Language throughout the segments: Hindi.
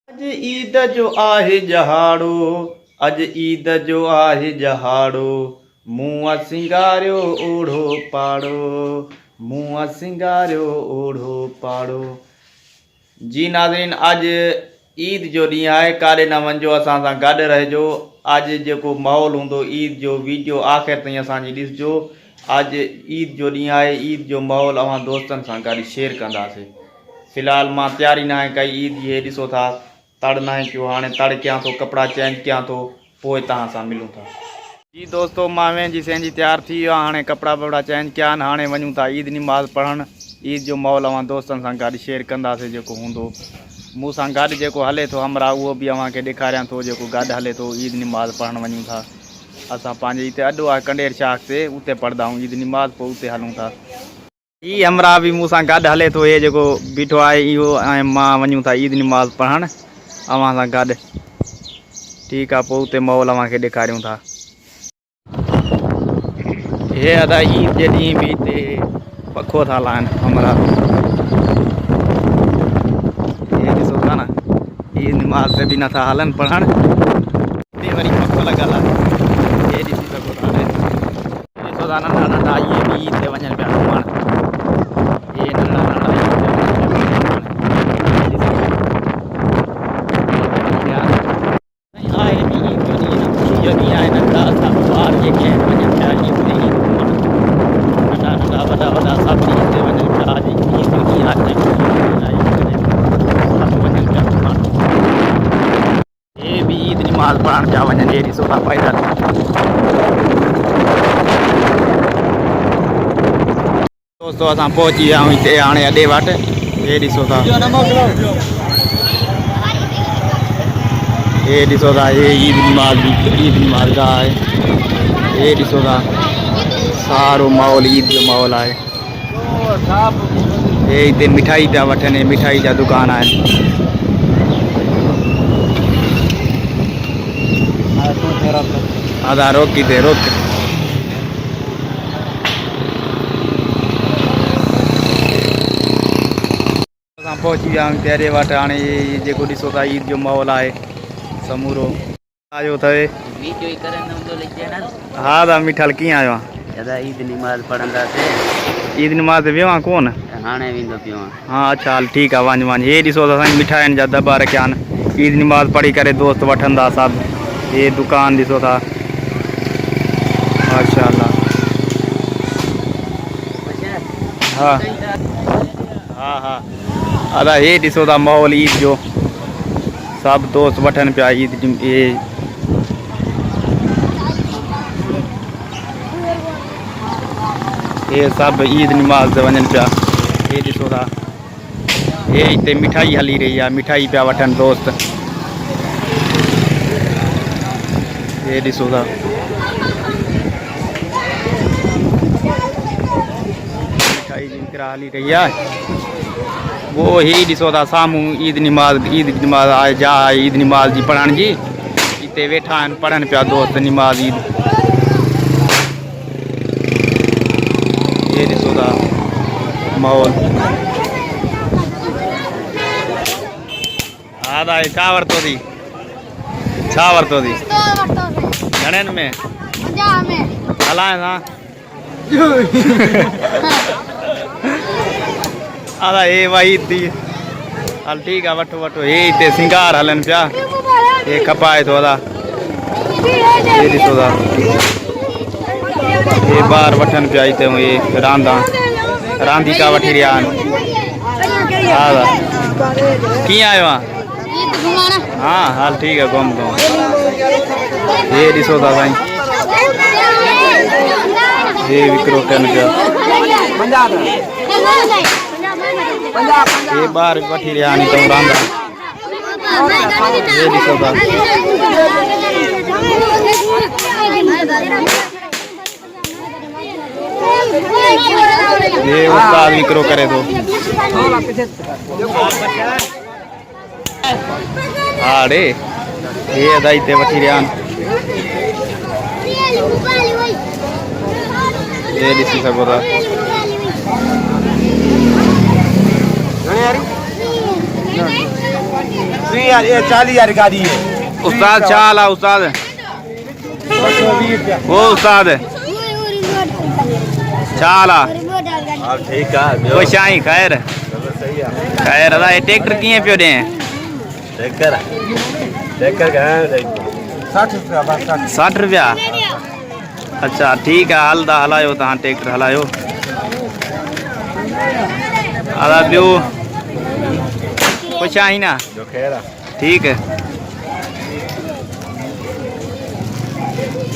अज ईद जो आहे जहाड़ो, अज ईद जो आहे जहाड़ो, मुआ सिंगारियो ओढ़ो पाड़ो, मुआ सिंगारियो ओढ़ो पाड़ो। जी नाज़रीन, अज ईद जो ॾींहुं आहे, काॾे न वञिजो, असां सां गॾु रहिजो। अॼु जेको माहौल हूंदो ईद जो, वीडियो आख़िर ताईं असांजी ॾिसजो। अॼु ईद जो ॾींहुं आहे, ईद जो माहौल अवां दोस्तनि सां गॾु शेयर कंदासीं। फ़िलहाल मां तयारी न कई ईद जी, ॾिसो था तड़ न कयो, हाणे तड़ कयां थो, कपिड़ा चेंज कयां थो, पोइ तव्हां सां मिलूं था। जी दोस्तो, मां वेंजी सेंजी तैयार थी वियो आहे, हाणे कपिड़ा वपिड़ा चेंज कया आहिनि, हाणे वञूं था ईद नमाज़ पढ़णु। ईद जो माहौल अवां दोस्तनि सां गॾु शेयर कंदासीं। जेको हूंदो मूं सां गॾु जेको हले थो हमरा, उहो बि अव्हांखे ॾेखारियां थो जेको गॾु हले थो। ईद नमाज़ पढ़णु वञूं था असां, पंहिंजे हिते अॾो आहे कंडेर शाख ते, उते पढ़ंदा आहियूं ईद नमाज़, पोइ उते हलूं था। ही हमरा बि मूं सां गॾु हले थो, हे जेको बीठो आहे इहो, ऐं मां वञूं था ईद नमाज़ पढ़णु अवां सां गॾु। ठीकु आहे, पोइ उते माहौल अव्हांखे ॾेखारियूं था। हे अदा ईद जे ॾींहुं बि हिते पखो था हलाइनि हमरा, हे ॾिसो था न, ईद नमाज़ ते बि नथा हलनि पढ़णु, हिते वरी पखो लॻल आहे, हे ॾिसी सघो था। ॾिसो था नंढा नंढा इहे बि ईद ते वञनि पिया घुमणु, हे नंढा नंढा ईद ते वञनि पिया घुमणु। आहे बि ईद जो ॾींहुं, ख़ुशी जो ॾींहुं आहे। नंढा असां ॿार जेके आहिनि वञनि पिया ईद ते घुमणु, नंढा नंढा वॾा वॾा सभु ईद ते वञनि पिया। अॼु ईद जो ॾींहुं आहे, सभु वञनि पिया घुमणु। हे बि ईद नमाज़ पढ़णु पिया वञनि, हे ॾिसो था पैदल। दोस्तो असां पहुची विया आहियूं हिते हाणे अॾे वटि, हे ॾिसो था, हे ॾिसो था, हे ईद नमाज़ गाह आहे। हे ॾिसो था सारो माहौल ईद जो माहौल आहे। हे हिते मिठाई पिया वठनि, मिठाई जा दुकान आहिनि। आधा रोकी दे रोक। असां पहुची विया आहियूं तेरे वटि, हाणे जेको ॾिसो था ईद जो माहौल आहे समूरो। आयो अथव हा दा मिठल, कीअं आयो आहे? ईद नमाज़ पढ़ंदासीं। ईद नमाज़ ते वियो आहे कोन? हाणे वेंदो पियो आहियां। हाँ अच्छा हल ठीकु आहे, वञ वञ। हे ॾिसो था साईं, मिठाइनि जा दॿा रखिया आहिनि, ईद नमाज़ पढ़ी करे दोस्त वठंदा सभु। हे दुकान ॾिसो था, माशाअल्लाह। हाँ हाँ हाँ अदा हे ॾिसो था माहौल ईद जो, सभु दोस्त वठनि पिया ईद। ये सभु ईद नमाज़ ते वञनि पिया। हे ॾिसो था, हे हिते मिठाई हली रही आहे, मिठाई पिया वठनि दोस्त। हे ॾिसो था मिठाई जी विकिरा हली रही आहे। वो ही ॾिसो था साम्हूं ईद नमाज़ आहे जा ईद नमाज़ जी पढ़ण जी, हिते वेठा आहिनि पढ़नि पिया दोस्त नमाज़ ईद। ये ॾिसो था माहौल। हा दा छा वरितो थी, छा वरितो थी? घणनि में? हलाए सां अदा हे वही थी। हल ठीकु आहे, वठो वठो। हे हिते सिंगार हलनि पिया, हे खपाए थो अदा। हे ॾिसो था हे ॿार वठनि पिया हिते, हे रांदीका वठी रहिया आहिनि। हा दा कीअं आयो आहे? हाँ हल ठीकु आहे, घुम घुम। हे ॾिसो था साईं, हे विकिरो कनि पिया, हे ॿार वठी रहिया आहिनि हितां रांदा। हे ॾिसो था ये उस्ताद विकिरो करे थो। हा रे, हे अदा हिते वठी रहिया आहिनि, हे ॾिसी सघो था। ये 40,000 गाड़ी है। उस्ताद चाला उस्ताद वो उस्ताद चाला अब ठीक है खुश आई खैर सही है। खैर अदा ये ट्रैक्टर किए पियो दे ट्रैक्टर कहाँ 60 रुपया बस 60 रुपया अच्छा ठीक है हलदा हलायो तहां ट्रैक्टर हलायो अदा बियो खुश आई ना जो खैर ठीक है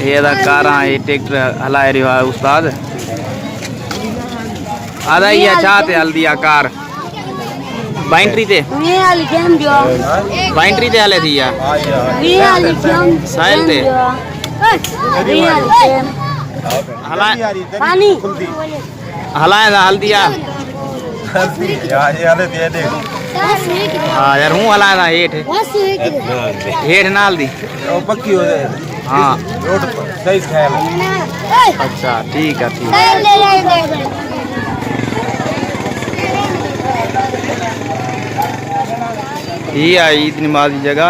ये अदा कारा ये ट्रैक्टर हलाए रहियो आहे उस्ताद अदा ये छाते हल्दी आ कार बैटरी ते बैटरी ते हले थी या साइल ते हला हलाए दा हल्दी आ हाँ यार हूँ हलाए दा हेठ नाल दी पक्की हो जाए हाँ रोड पर सही ख्याल है। अच्छा ठीक है ठीक ही आहे ईद नमाज जी जगह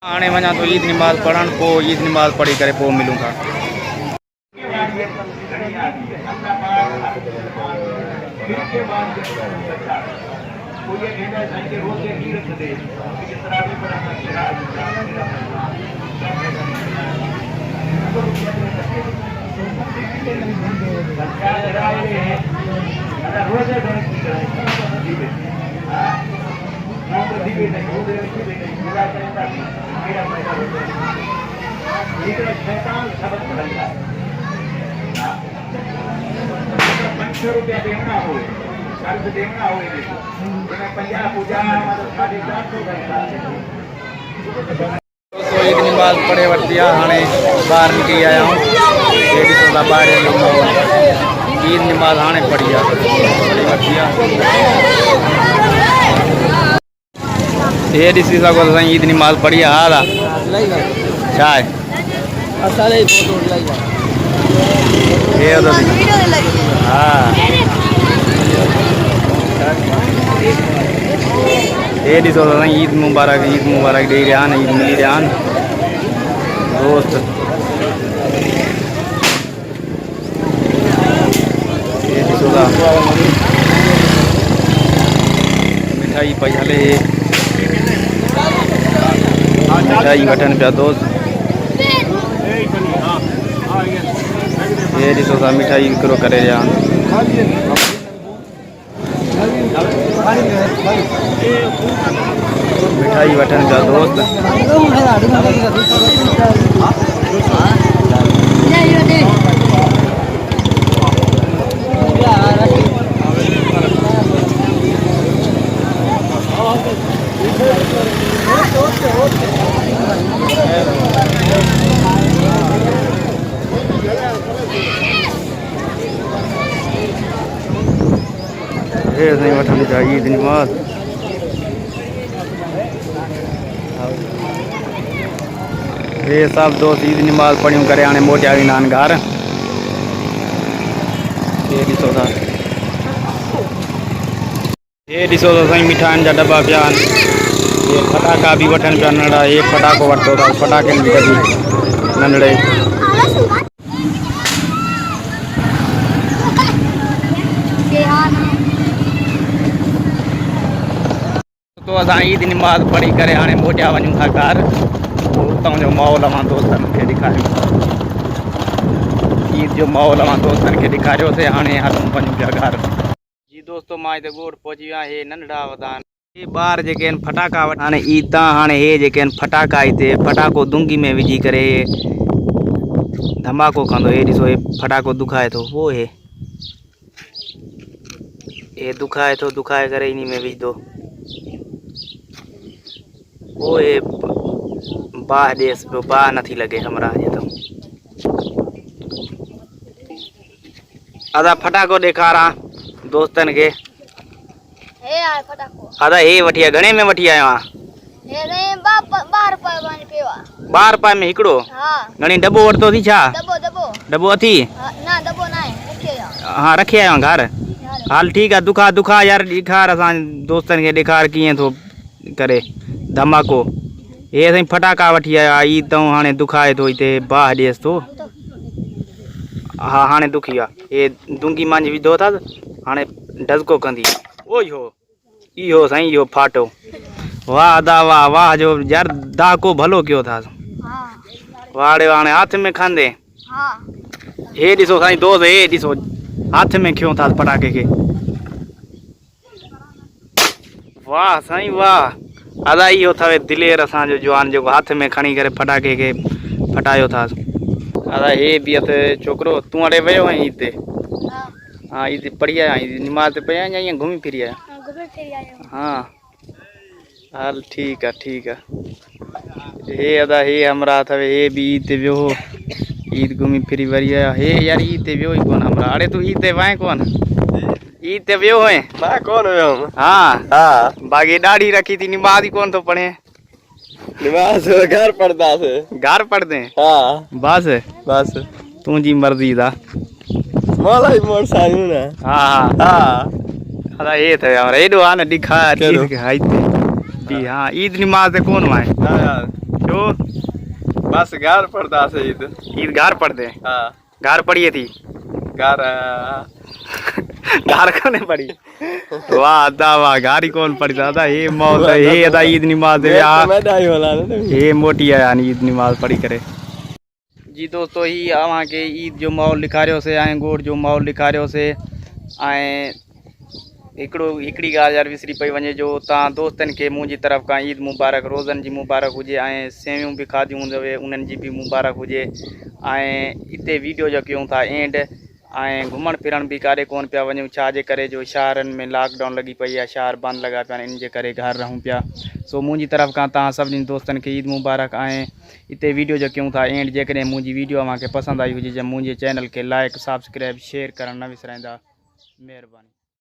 आने वञा तो ईद नमाज पढ़ण पोइ ईद नमाज पढ़ी करे पोइ मिलूं था दोस्तों ईद नमाज पढ़े वरती आहे हाणे ॿाहिरि निकिरी आया आहियूं हे ॾिसो था ॿाहिरि जो माहौल ईद नमाज हाणे पढ़ी आहे पढ़ी वरती आहे हे ॾिसी सघो था साईं ईद नमाज पढ़ी आहे हा दा छा आहे हे हा ये ॾिसो था साईं ईद मुबारक ॾेई रहिया आहिनि ईद मिली रहिया आहिनि दोस्त ये ॾिसो था मिठाई पई हले मिठाई वठनि पिया दोस्त ये ॾिसो था मिठाई विकिरो करे रहिया आहिनि मिठाई वठनि पिया दोस्त हे साईं वठनि पिया ईद नमाज ये सब दोस्त ईद नमाज पढ़ियूं करे हाणे मोटिया वेंदा आहिनि घर ये ॾिसो था ये ॾिसो था साईं मिठाइनि जा दॿा पिया आहिनि ये फटाका बि वठनि पिया नंढड़ा ये फटाको वरितो था फटाकनि बि कढी नंढड़े तो असां ईद नमाज पढ़ी करे हाणे मोटिया वञूं था घर उतां जो माहौल अवां दोस्तनि खे ॾेखारियूं ईद जो माहौल अवां दोस्तनि खे ॾेखारियोसीं हाणे हलूं वञूं पिया घर जी दोस्तो मां हिते ॻोठ पहुची वियो आहियां हे नंढड़ा वॾा हे ॿार जेके आहिनि फटाका हाणे ईद तां हाणे हे जेके आहिनि फटाका हिते फटाको दुंगी में विझी करे धमाको कंदो हे ॾिसो हे फटाको दुखाए थो वो हे दुखाए थो दुखाए करे इन में विझदो वो हे बाह ॾेस पियो बाह नथी लॻे हमरा जे तो अदा फटाको ॾेखारां दोस्तनि खे अदा हे वठी आया घणे में वठी आयो आहियां 12 रुपए में हिकिड़ो घणी दॿो वरितो थी छा दॿो अथी हाँ रखी आयो घर हाल ठीक है दुखा दुखा यार ॾेखार असां दोस्तनि खे ॾेखार कीअं थो करे धमाको हे साईं फटाका वठी आया ई तूं हाणे दुखाए थो हिते बाह ॾियसि थो हा हाणे दुखी आहे हे दुंगी मांझि विधो अथसि हाणे डज़को कंदी ओ इहो साईं इहो फाटो वाह दा वाह वाह जो यार दाको भलो कयो अथसि वाड़े हाणे हथ में खंदे हे ॾिसो साईं दोस्त हे ॾिसो हथ में खयो अथसि पटाखे खे वाह साईं वाह अदा इहो अथव दिलेर असांजो जवान जेको हथ में खणी करे पटाखे खे फटायो अथसि अदा हे बि अथव छोकिरो तूं हाणे वियो आहीं हिते हाँ ईद पढ़ी आया नमाज पे आया या घूमी फिरी आया हाँ हाल ठीक है हे अदा हे हमरा अथव हे भी ईद वियो ईद घूमी फिरी वरी आया हे यार ईद वियो ही कोन हमरा अरे तू ईद वाए कोन ईद वियो है मैं कौन हूँ हाँ हाँ बाकी दाढ़ी रखी थी नमाज ही कौन तो पढ़े नमाज घर पढ़ता से घर पढ़ते हाँ बस तू जी मर्जी था मौला ही मोर सानू ना हाँ हाँ अदा ये थे हमरा एडो आने दिखा चलो। ठीक है जी हाँ ईद नमाज कौन वाए हाँ यार जो बस घर पढ़ता से ईद घर पढ़ते हाँ घर पढ़िए थी घर घर कौन पढ़ी वाह अदा वाह घर ही कौन पढ़ी दादा ये मौत हे अदा ईद नमाज मैं डाई वाला ना हे मोटी आया ईद नमाज पढ़ी करे जी दोस्तों ही अवां के ईद जो माहौल ॾेखारियोसीं ऐं गोड़ जो माहौल ॾेखारियोसीं ऐं हिकिड़ी ॻाल्हि यार विसरी पई वञे जो तव्हां दोस्तनि खे मुंहिंजी तरफ़ खां ईद मुबारक रोज़नि जी मुबारक हुजे ऐं सेवियूं बि खाधियूं हूंदव उन्हनि जी बि मुबारक हुजे ऐं हिते वीडियो जो कयूं था एंड ऐं घुमण फिरण बि काॾे कोन पिया वञूं छाजे करे जो शहरनि में लॉकडाउन लॻी पई आहे शहर बंदि लॻा पिया आहिनि इन जे करे घर रहूं पिया सो मुंहिंजी तरफ़ खां तव्हां सभिनी दोस्तनि खे ईद मुबारक ऐं हिते वीडियो जो कयूं था एंड जेकॾहिं मुंहिंजी वीडियो तव्हांखे पसंदि आई हुजे मुंहिंजे चैनल खे लाइक सब्सक्राइब शेयर करणु न विसराईंदा महिरबानी।